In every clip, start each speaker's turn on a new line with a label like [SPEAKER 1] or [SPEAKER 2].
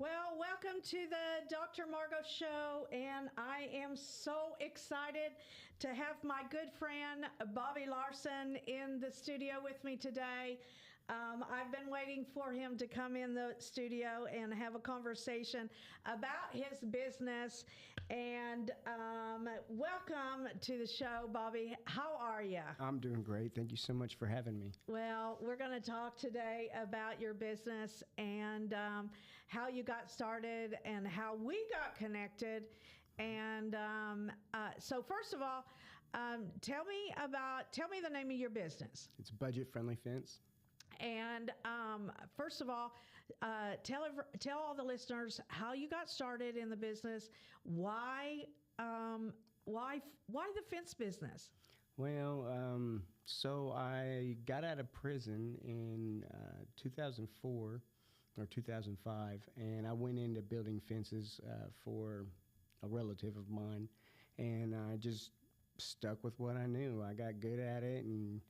[SPEAKER 1] Well, welcome to the Dr. Margo Show, and I am so excited to have my good friend Bobby Larson in the studio with me today. I've been waiting for him to come in the studio and have a conversation about his business. And welcome to the show, Bobby. How are you?
[SPEAKER 2] I'm doing great. Thank you so much for having me.
[SPEAKER 1] Well, we're going to talk today about your business and how you got started and how we got connected. And so first of all, tell me the name of your business.
[SPEAKER 2] It's Budget Friendly Fence.
[SPEAKER 1] And first of all, tell all the listeners how you got started in the business. Why the fence business?
[SPEAKER 2] Well, so I got out of prison in 2004 or 2005, and I went into building fences for a relative of mine, and I just stuck with what I knew. I got good at it and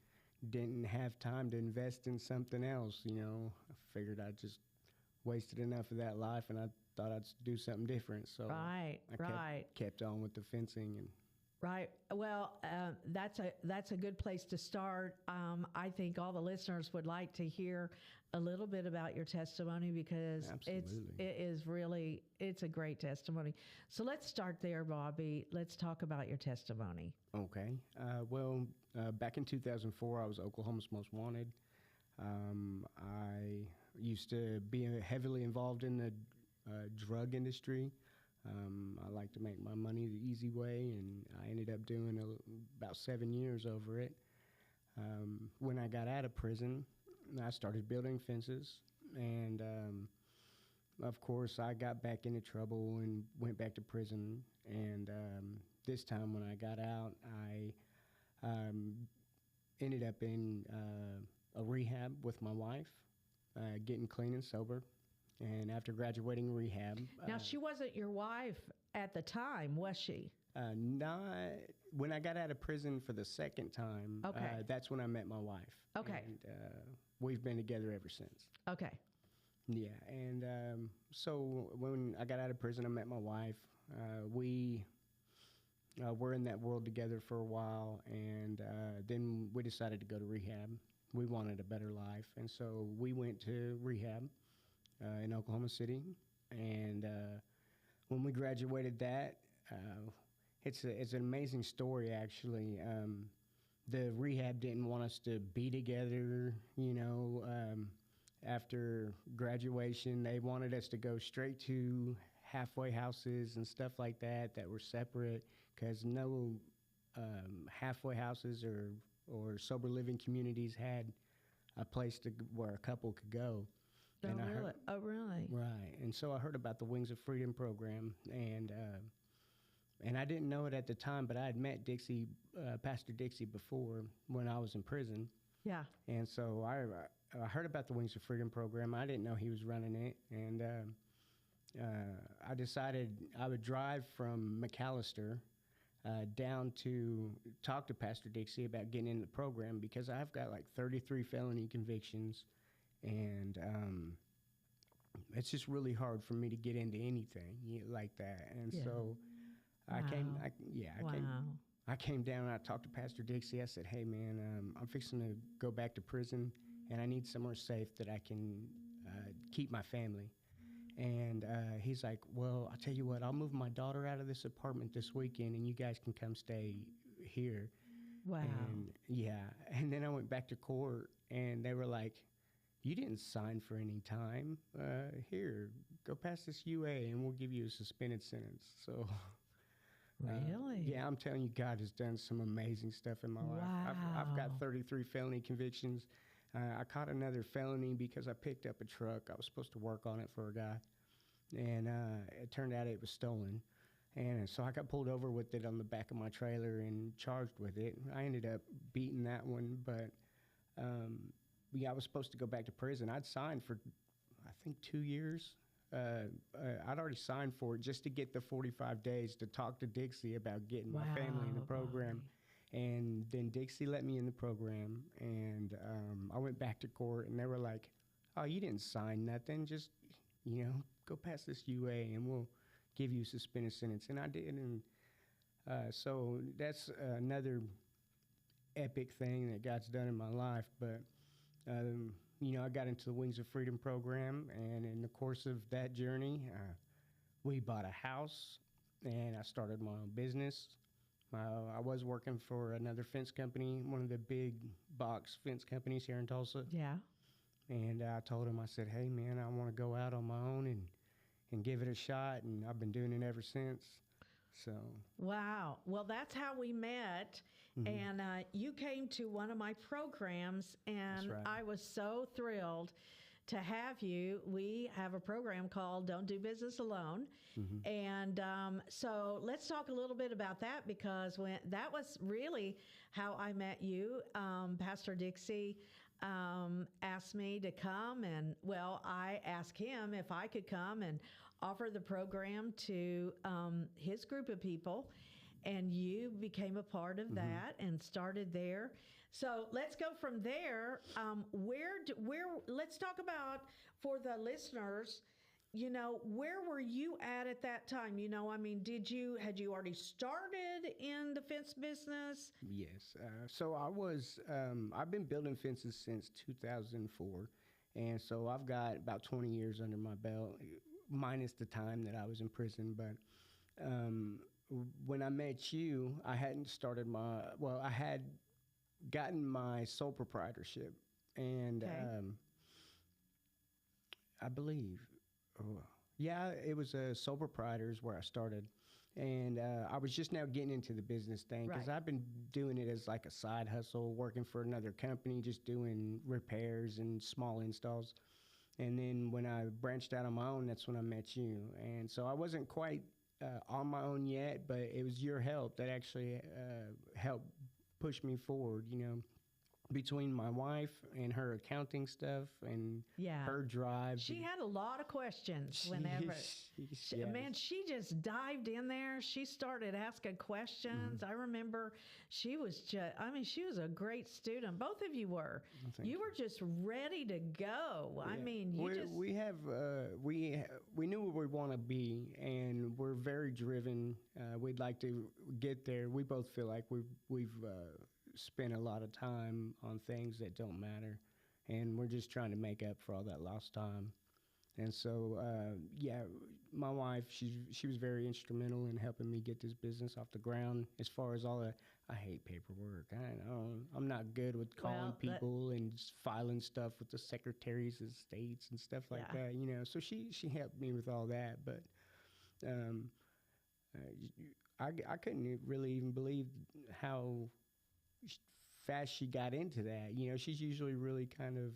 [SPEAKER 2] didn't have time to invest in something else. I figured I just wasted enough of that life, and I thought I'd do something different. So I kept on with the fencing. And
[SPEAKER 1] right. Well, that's a good place to start. I think all the listeners would like to hear a little bit about your testimony because it's a great testimony. So let's start there, Bobby. Let's talk about your testimony.
[SPEAKER 2] Okay. Back in 2004, I was Oklahoma's Most Wanted. I used to be heavily involved in the drug industry. I like to make my money the easy way, and I ended up doing about 7 years over it. When I got out of prison, I started building fences, and of course, I got back into trouble and went back to prison. And this time when I got out, I ended up in a rehab with my wife, getting clean and sober. And after graduating rehab...
[SPEAKER 1] Now, she wasn't your wife at the time, was she?
[SPEAKER 2] Not... When I got out of prison for the second time, that's when I met my wife.
[SPEAKER 1] Okay.
[SPEAKER 2] And we've been together ever since.
[SPEAKER 1] Okay.
[SPEAKER 2] Yeah, and so when I got out of prison, I met my wife. We were in that world together for a while, and then we decided to go to rehab. We wanted a better life, and so we went to rehab in Oklahoma City. And when we graduated that, it's an amazing story, actually. The rehab didn't want us to be together, after graduation. They wanted us to go straight to halfway houses and stuff like that were separate, because no halfway houses or sober living communities had a place where a couple could go.
[SPEAKER 1] Oh, really?
[SPEAKER 2] Right. And so I heard about the Wings of Freedom program, and I didn't know it at the time, but I had met Pastor Dixie before when I was in prison.
[SPEAKER 1] Yeah.
[SPEAKER 2] And so I heard about the Wings of Freedom program. I didn't know he was running it, and I decided I would drive from McAllister down to talk to Pastor Dixie about getting in the program, because I've got like 33 felony convictions, and it's just really hard for me to get into anything like that. And so I came down and I talked to Pastor Dixie. I said, "Hey, man, I'm fixing to go back to prison, and I need somewhere safe that I can keep my family." And he's like, "Well, I'll tell you what, I'll move my daughter out of this apartment this weekend, and you guys can come stay here."
[SPEAKER 1] Wow.
[SPEAKER 2] And and then I went back to court, and they were like, "You didn't sign for any time. Here, go pass this UA, and we'll give you a suspended sentence." So,
[SPEAKER 1] really?
[SPEAKER 2] Yeah, I'm telling you, God has done some amazing stuff in my life. I've got 33 felony convictions. I caught another felony because I picked up a truck. I was supposed to work on it for a guy, and it turned out it was stolen. And so I got pulled over with it on the back of my trailer and charged with it. I ended up beating that one, but I was supposed to go back to prison. I'd signed for, I think, 2 years. I'd already signed for it just to get the 45 days to talk to Dixie about getting my family in the program.
[SPEAKER 1] Bobby.
[SPEAKER 2] And then Dixie let me in the program, and I went back to court, and they were like, "Oh, you didn't sign nothing. Just, go pass this UA and we'll give you a suspended sentence. And I did. And so that's another epic thing that God's done in my life. But, I got into the Wings of Freedom program. And in the course of that journey, we bought a house and I started my own business. I was working for another fence company, one of the big box fence companies here in Tulsa.
[SPEAKER 1] Yeah.
[SPEAKER 2] And I told him, I said, hey, man, I want to go out on my own and give it a shot. And I've been doing it ever since. So.
[SPEAKER 1] Wow. Well, that's how we met. And you came to one of my programs, and
[SPEAKER 2] right.
[SPEAKER 1] I was so thrilled to have you. We have a program called Don't Do Business Alone. And so let's talk a little bit about that, because that was really how I met you. Pastor Dixie asked me to come, and I asked him if I could come and offer the program to his group of people, and you became a part of that and started there. So let's go from there. Let's talk about, for the listeners, where were you at that time? Had you already started in the fence business?
[SPEAKER 2] Yes. So I've been building fences since 2004. And so I've got about 20 years under my belt, minus the time that I was in prison. But when I met you, I hadn't started I had gotten my sole proprietorship. And I believe, it was a sole proprietor's where I started. And I was just now getting into the business thing, because I've been doing it as like a side hustle, working for another company, just doing repairs and small installs. And then when I branched out on my own, that's when I met you. And so I wasn't quite on my own yet, but it was your help that actually helped push me forward, between my wife and her accounting stuff and her drive.
[SPEAKER 1] She had a lot of questions whenever. Man, she just dived in there. She started asking questions. I remember she was a great student. Both of you were. You were just ready to go.
[SPEAKER 2] Yeah.
[SPEAKER 1] I mean,
[SPEAKER 2] we knew where we want to be, and we're very driven. We'd like to get there. We both feel like we've spent a lot of time on things that don't matter, and we're just trying to make up for all that lost time. And so, my wife, she was very instrumental in helping me get this business off the ground. As far as I hate paperwork. I'm not good with calling people and just filing stuff with the secretaries of states and stuff like that. So she helped me with all that, but I couldn't really even believe how fast she got into that. She's usually really kind of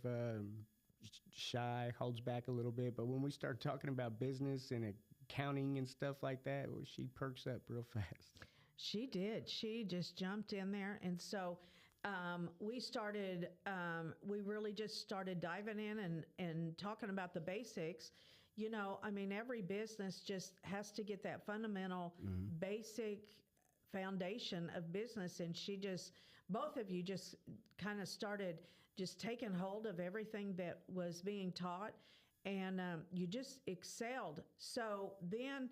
[SPEAKER 2] shy, holds back a little bit, but when we start talking about business and accounting and stuff like that, she perks up real fast.
[SPEAKER 1] She did. She just jumped in there. And so we really just started diving in and talking about the basics. Every business just has to get that fundamental basic foundation of business. And both of you just kind of started just taking hold of everything that was being taught, and you just excelled. So then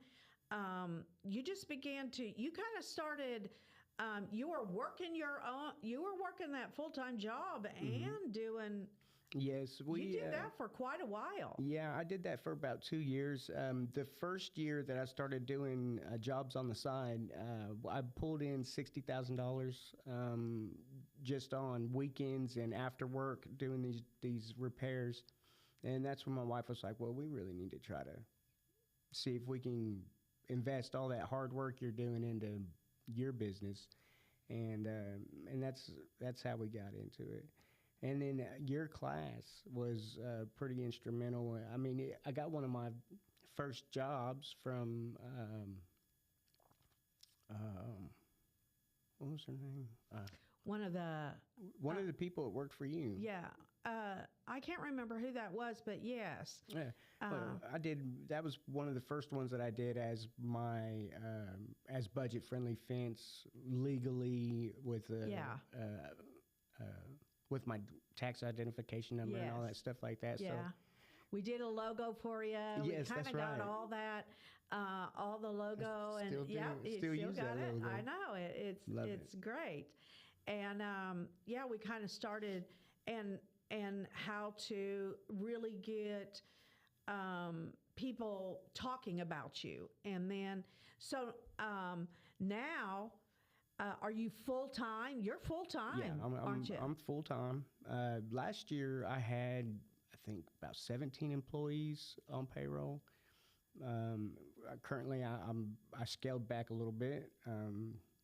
[SPEAKER 1] you just began to, you kind of started, you were working that full-time job and doing.
[SPEAKER 2] Yes,
[SPEAKER 1] you did that for quite a while.
[SPEAKER 2] Yeah, I did that for about 2 years. The first year that I started doing jobs on the side, I pulled in $60,000 just on weekends and after work doing these repairs. And that's when my wife was like, well, we really need to try to see if we can invest all that hard work you're doing into your business. And that's how we got into it. And then your class was pretty instrumental. I got one of my first jobs from, what was her name?
[SPEAKER 1] One of the
[SPEAKER 2] people that worked for you.
[SPEAKER 1] Yeah. I can't remember who that was, but yes.
[SPEAKER 2] Yeah. I did. That was one of the first ones that I did as my as budget-friendly fence legally with with my tax identification number and all that stuff like that.
[SPEAKER 1] Yeah.
[SPEAKER 2] So
[SPEAKER 1] we did a logo for you.
[SPEAKER 2] Yes,
[SPEAKER 1] we kind
[SPEAKER 2] that's
[SPEAKER 1] of got
[SPEAKER 2] right.
[SPEAKER 1] all that, all the logo, and
[SPEAKER 2] Still
[SPEAKER 1] yeah,
[SPEAKER 2] do,
[SPEAKER 1] you
[SPEAKER 2] still use
[SPEAKER 1] got
[SPEAKER 2] that
[SPEAKER 1] it.
[SPEAKER 2] logo.
[SPEAKER 1] I know
[SPEAKER 2] Love
[SPEAKER 1] it's
[SPEAKER 2] it.
[SPEAKER 1] great, and yeah, we kind of started and how to really get people talking about you, and then so now. Are you full time? You're full time,
[SPEAKER 2] Yeah,
[SPEAKER 1] aren't you?
[SPEAKER 2] I'm full time. Last year I had, I think, about 17 employees on payroll. Currently I scaled back a little bit.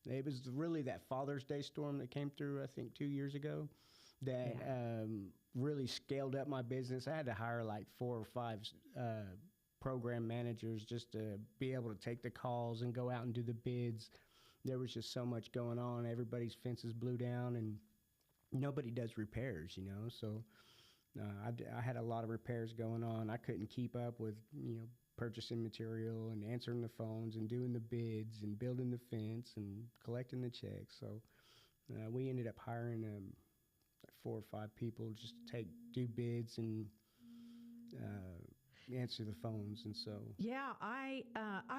[SPEAKER 2] It was really that Father's Day storm that came through, I think, 2 years ago, that really scaled up my business. I had to hire like 4 or 5 program managers just to be able to take the calls and go out and do the bids. There was just so much going on. Everybody's fences blew down, and nobody does repairs, So I had a lot of repairs going on. I couldn't keep up with, purchasing material and answering the phones and doing the bids and building the fence and collecting the checks. So we ended up hiring 4 or 5 people just to do bids and answer the phones. And so
[SPEAKER 1] Yeah, I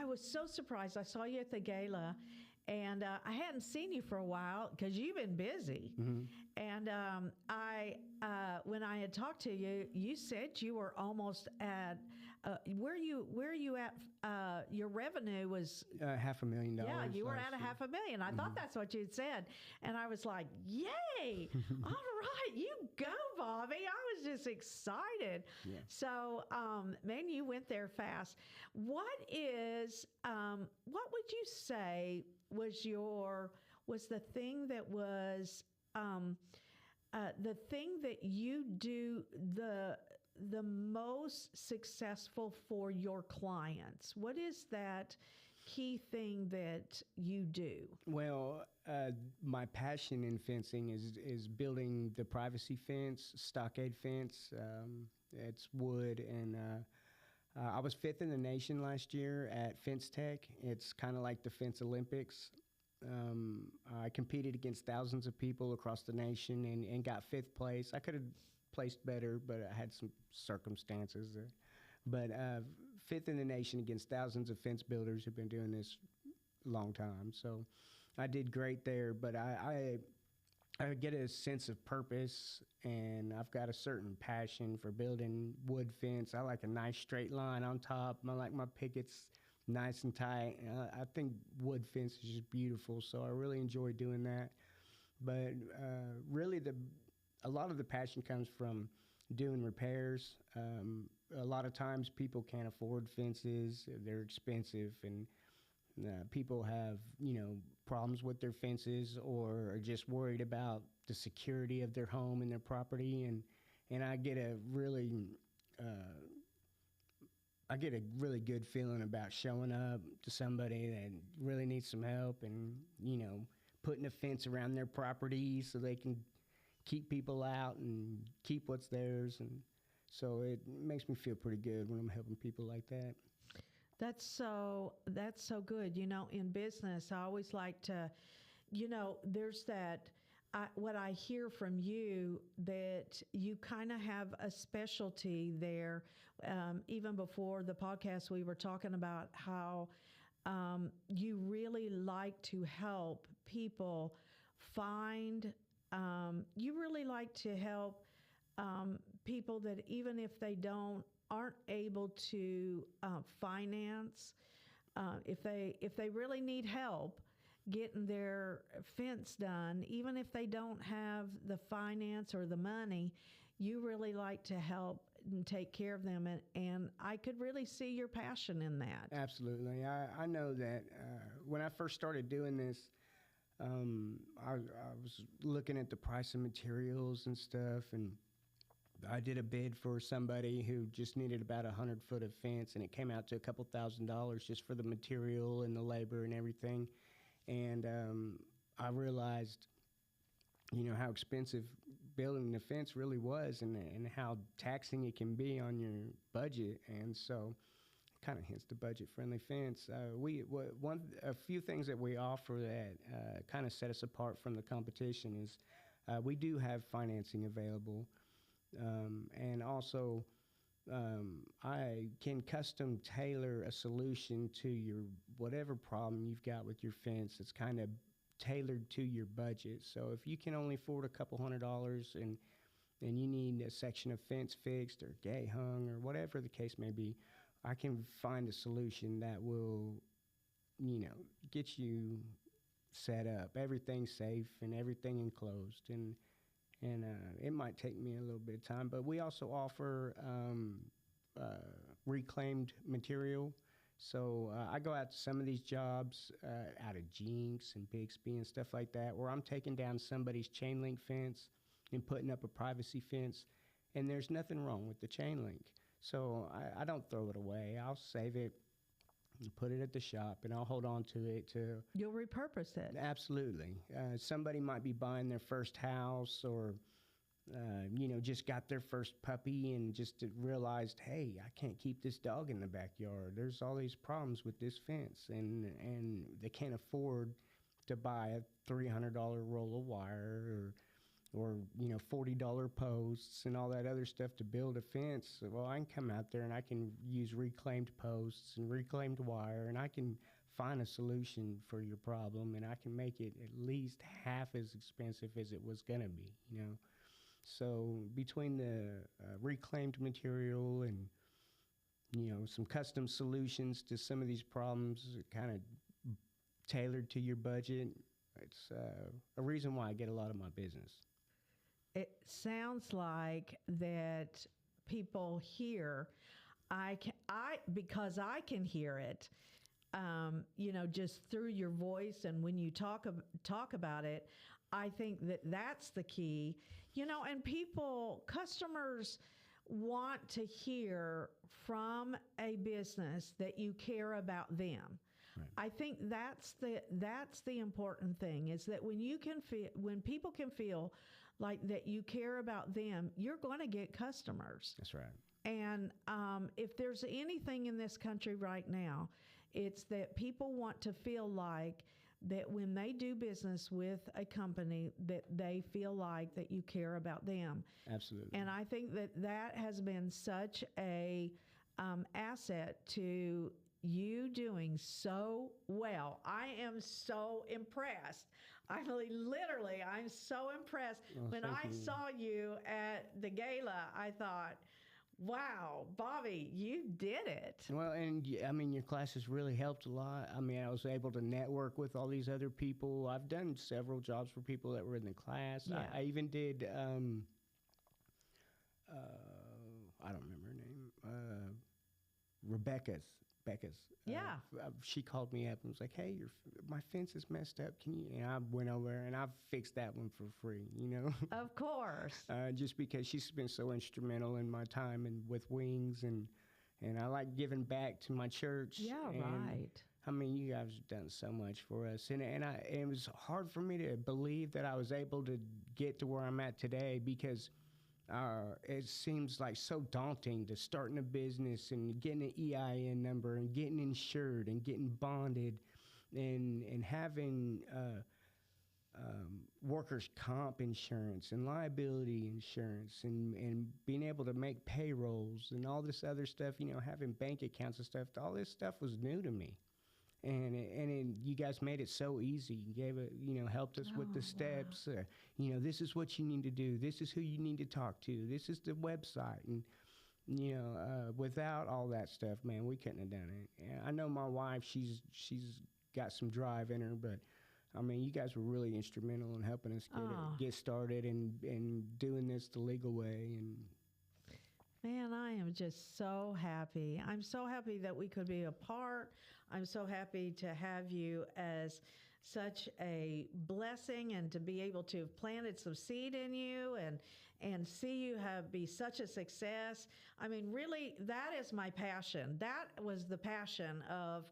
[SPEAKER 1] was so surprised. I saw you at the gala, and I hadn't seen you for a while because you've been busy. And when I had talked to you, you said you were almost at where are you at? Your revenue was
[SPEAKER 2] $500,000.
[SPEAKER 1] yeah, you were at
[SPEAKER 2] last year.
[SPEAKER 1] $500,000. I thought that's what you'd said, and I was like, "Yay! All right, you go, Bobby." I was just excited.
[SPEAKER 2] Yeah.
[SPEAKER 1] So, man, you went there fast. What would you say was the thing that was the thing that you do the most successful for your clients? What is that key thing that you do?
[SPEAKER 2] Well, my passion in fencing is building the privacy fence, stockade fence. It's wood, and I was 5th in the nation last year at Fence Tech. It's kind of like the Fence Olympics. I competed against thousands of people across the nation and got 5th place. I could have placed better, but I had some circumstances. But 5th in the nation against thousands of fence builders who've been doing this a long time. So I did great there, but I get a sense of purpose, and I've got a certain passion for building wood fence. I like a nice straight line on top. I like my pickets nice and tight. I think wood fence is just beautiful, so I really enjoy doing that. But really, a lot of the passion comes from doing repairs. A lot of times people can't afford fences. They're expensive, and people have, problems with their fences or are just worried about the security of their home and their property. And I get a really good feeling about showing up to somebody that really needs some help and, putting a fence around their property so they can keep people out and keep what's theirs. And so it makes me feel pretty good when I'm helping people like that.
[SPEAKER 1] That's so good. In business, I always like to, there's that. What I hear from you, that you kind of have a specialty there. Even before the podcast, we were talking about how you really like to help people find. You really like to help people that even if they aren't able to finance, if they really need help getting their fence done, even if they don't have the finance or the money, you really like to help and take care of them. And I could really see your passion in that.
[SPEAKER 2] Absolutely. I know that when I first started doing this, I was looking at the price of materials and stuff, and I did a bid for somebody who just needed about 100 foot of fence, and it came out to a couple $1,000s just for the material and the labor and everything. And I realized, how expensive building the fence really was, and how taxing it can be on your budget. And so it kind of hence the budget-friendly fence. A few things that we offer that kind of set us apart from the competition is we do have financing available. And also, I can custom tailor a solution to your whatever problem you've got with your fence. It's kind of tailored to your budget. So if you can only afford a couple $100 and you need a section of fence fixed or gate hung or whatever the case may be, I can find a solution that will, get you set up, everything safe and everything enclosed. And it might take me a little bit of time, but we also offer reclaimed material. So I go out to some of these jobs out of Jinx and Bixby and stuff like that, where I'm taking down somebody's chain link fence and putting up a privacy fence, and there's nothing wrong with the chain link. So I don't throw it away. I'll save it and put it at the shop, and I'll hold on to it to...
[SPEAKER 1] You'll repurpose it.
[SPEAKER 2] Absolutely. Somebody might be buying their first house or, just got their first puppy and just realized, hey, I can't keep this dog in the backyard. There's all these problems with this fence, and they can't afford to buy a $300 roll of wire or $40 posts and all that other stuff to build a fence. Well, I can come out there and I can use reclaimed posts and reclaimed wire, and I can find a solution for your problem, and I can make it at least half as expensive as it was going to be, So between the reclaimed material and, some custom solutions to some of these problems, kind of tailored to your budget, it's a reason why I get a lot of my business.
[SPEAKER 1] It sounds like that people hear, because I can hear it, just through your voice and when you talk about it, I think that's the key, and customers want to hear from a business that you care about them. Right. I think that's the important thing, is that when people can feel like that you care about them, you're going to get customers.
[SPEAKER 2] That's right.
[SPEAKER 1] And if there's anything in this country right now, it's that people want to feel like that when they do business with a company, that they feel like that you care about them.
[SPEAKER 2] Absolutely.
[SPEAKER 1] And I think that has been such a asset to you doing so well. I am so impressed. I'm so impressed.
[SPEAKER 2] Well,
[SPEAKER 1] when I saw you at the gala, I thought, wow, Bobby, you did it.
[SPEAKER 2] Well, and your classes really helped a lot. I was able to network with all these other people. I've done several jobs for people that were in the class.
[SPEAKER 1] Yeah.
[SPEAKER 2] I even did, I don't remember her name, Becca's.
[SPEAKER 1] Yeah.
[SPEAKER 2] She called me up and was like, hey, my fence is messed up. Can you? And I went over and I fixed that one for free,
[SPEAKER 1] Of course.
[SPEAKER 2] Just because she's been so instrumental in my time and with Wings, and I like giving back to my church.
[SPEAKER 1] Yeah, right.
[SPEAKER 2] You guys have done so much for us. And it was hard for me to believe that I was able to get to where I'm at today, because it seems like so daunting to starting a business and getting an EIN number and getting insured and getting bonded and having workers' comp insurance and liability insurance and being able to make payrolls and all this other stuff, having bank accounts and stuff. All this stuff was new to me. And you guys made it so easy. You gave it, helped us with the steps. Wow. This is what you need to do. This is who you need to talk to. This is the website. And, without all that stuff, man, we couldn't have done it. And I know my wife, she's got some drive in her, but you guys were really instrumental in helping us get started and doing this the legal way. And
[SPEAKER 1] man, I am just so happy. I'm so happy that we could be a part. I'm so happy to have you as such a blessing, and to be able to have planted some seed in you and see you be such a success. Really, that is my passion. That was the passion of,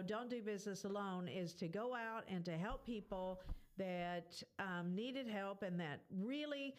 [SPEAKER 1] Don't Do Business Alone, is to go out and to help people that needed help, and that really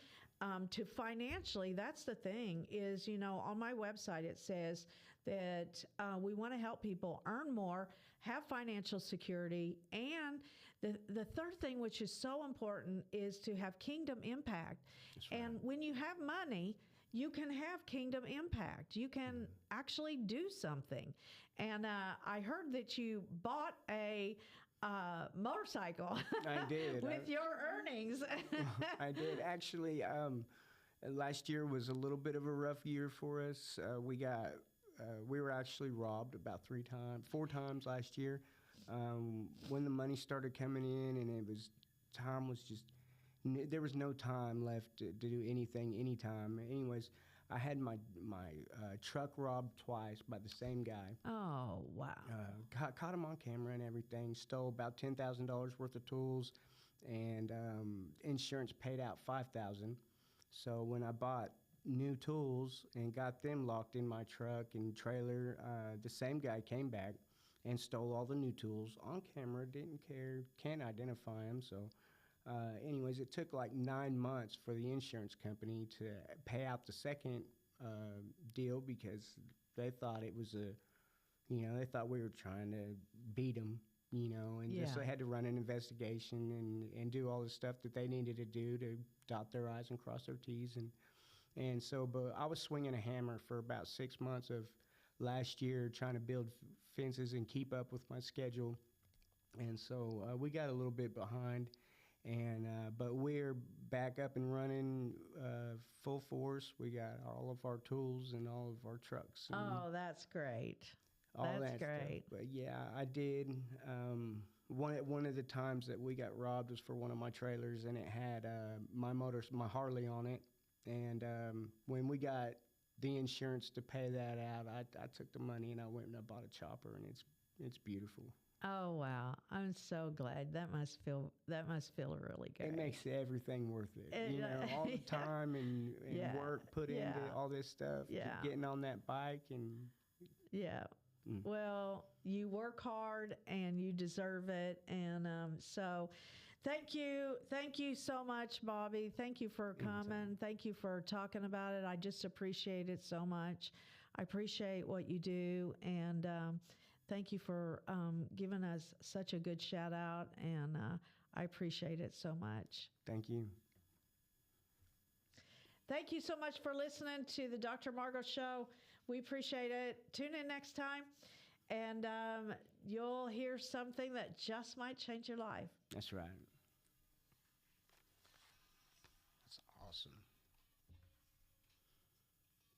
[SPEAKER 1] to financially, that's the thing is, on my website it says that we want to help people earn more, have financial security, and the third thing, which is so important, is to have kingdom impact.
[SPEAKER 2] That's right.
[SPEAKER 1] And when you have money, you can have kingdom impact. You can actually do something. And I heard that you bought a motorcycle.
[SPEAKER 2] I did.
[SPEAKER 1] With your earnings.
[SPEAKER 2] I did. Actually, last year was a little bit of a rough year for us. We were actually robbed about 4 times last year. When the money started coming in, and time was just, there was no time left to do anything, anytime. Anyways, I had my truck robbed twice by the same guy.
[SPEAKER 1] Oh, wow.
[SPEAKER 2] Caught him on camera and everything. Stole about $10,000 worth of tools, and insurance paid out $5,000. So when I bought new tools and got them locked in my truck and trailer, the same guy came back and stole all the new tools on camera. Didn't care, can't identify him. So anyways, it took like 9 months for the insurance company to pay out the second deal, because they thought it was they thought we were trying to beat them, and just they had to run an investigation and do all the stuff that they needed to do to dot their I's and cross their T's. And so, but I was swinging a hammer for about 6 months of last year, trying to build fences and keep up with my schedule. And so we got a little bit behind, but we're back up and running full force. We got all of our tools and all of our trucks.
[SPEAKER 1] Oh, that's great.
[SPEAKER 2] That's great. Stuff. But yeah, I did. One of the times that we got robbed was for one of my trailers, and it had my Harley on it. And when we got the insurance to pay that out, I took the money and I went and I bought a chopper, and it's beautiful.
[SPEAKER 1] Oh wow! I'm so glad. That must feel really good.
[SPEAKER 2] It makes everything worth it. All the time and work put into all this stuff. Getting on that bike and
[SPEAKER 1] Well, you work hard and you deserve it, and so. Thank you so much, Bobby. Thank you for coming. Thank you for talking about it. I just appreciate it so much. I appreciate what you do, and thank you for giving us such a good shout out, and I appreciate it so much.
[SPEAKER 2] Thank you.
[SPEAKER 1] Thank you so much for listening to the Dr. Margo Show. We appreciate it. Tune in next time, and you'll hear something that just might change your life.
[SPEAKER 2] That's right.